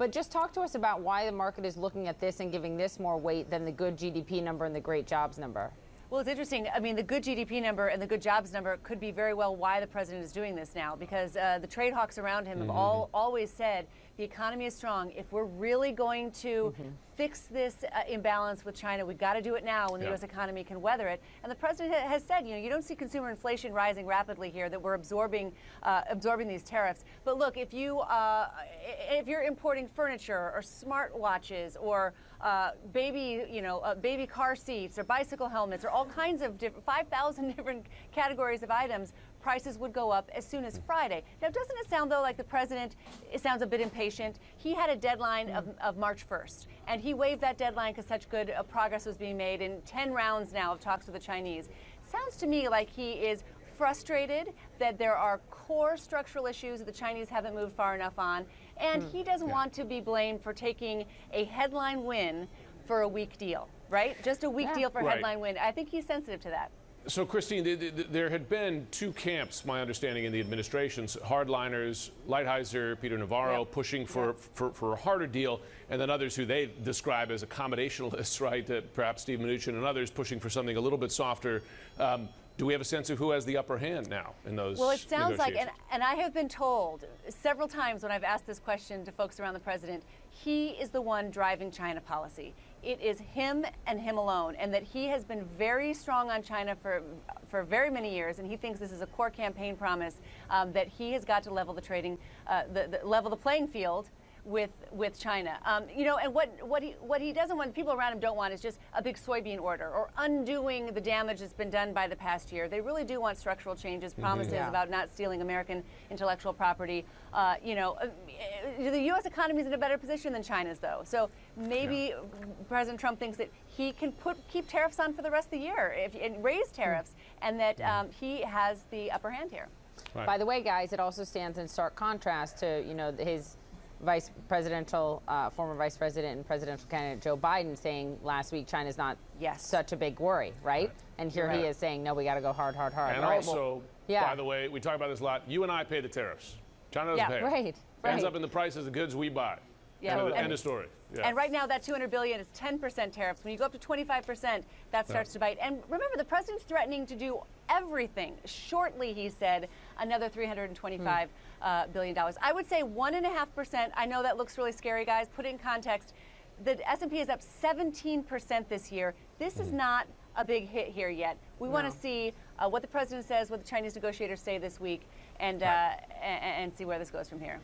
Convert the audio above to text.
But just talk to us about why the market is looking at this and giving this more weight than the good GDP number and the great jobs number. Well, it's interesting. I mean, the good GDP number and the good jobs number could be very well why the president is doing this now, because the trade hawks around him have always said the economy is strong. If we're really going to fix this imbalance with China, we've got to do it now when the U.S. economy can weather it. And the president has said, you don't see consumer inflation rising rapidly here, that we're absorbing these tariffs. But look, if you're importing furniture or smartwatches or baby car seats or bicycle helmets or all kinds of 5,000 different categories of items, prices would go up as soon as Friday. Now, doesn't it sound, though, like the president sounds a bit impatient? He had a deadline of March 1st, and he waived that deadline because such good progress was being made in 10 rounds now of talks with the Chinese. Sounds to me like he is frustrated that there are core structural issues that the Chinese haven't moved far enough on, and he doesn't want to be blamed for taking a headline win for a weak deal, right? Just a weak deal for a headline win. I think he's sensitive to that. So, Christine, there had been two camps, my understanding, in the administrations, hardliners, Lighthizer, Peter Navarro, pushing for a harder deal, and then others who they describe as accommodationalists, right, perhaps Steve Mnuchin and others pushing for something a little bit softer. Do we have a sense of who has the upper hand now in those Well, it sounds like, and I have been told several times when I've asked this question to folks around the president, he is the one driving China policy. It is him and him alone, and that he has been very strong on China for very many years, and he thinks this is a core campaign promise that he has got to level the trading, level the playing field with China. And what he doesn't want, people around him don't want, is just a big soybean order or undoing the damage that's been done by the past year. They really do want structural changes, promises about not stealing American intellectual property. The U.S. economy is in a better position than China's, though. So maybe President Trump thinks that he can keep tariffs on for the rest of the year and raise tariffs, and that he has the upper hand here. Right. By the way, guys, it also stands in stark contrast to his former vice president and presidential candidate Joe Biden saying last week China's not such a big worry, right? And here he is saying, no, we got to go hard. And also, by the way, we talk about this a lot, you and I pay the tariffs. China doesn't pay. Right. Ends up in the price of the goods we buy. End of story. Yeah. And right now, that $200 billion is 10% tariffs. When you go up to 25%, that starts to bite. And remember, the president's threatening to do everything. Shortly, he said, another $325 billion. I would say 1.5%. I know that looks really scary, guys. Put it in context. The S&P is up 17% this year. This is not a big hit here yet. We want to see what the president says, what the Chinese negotiators say this week, and see where this goes from here.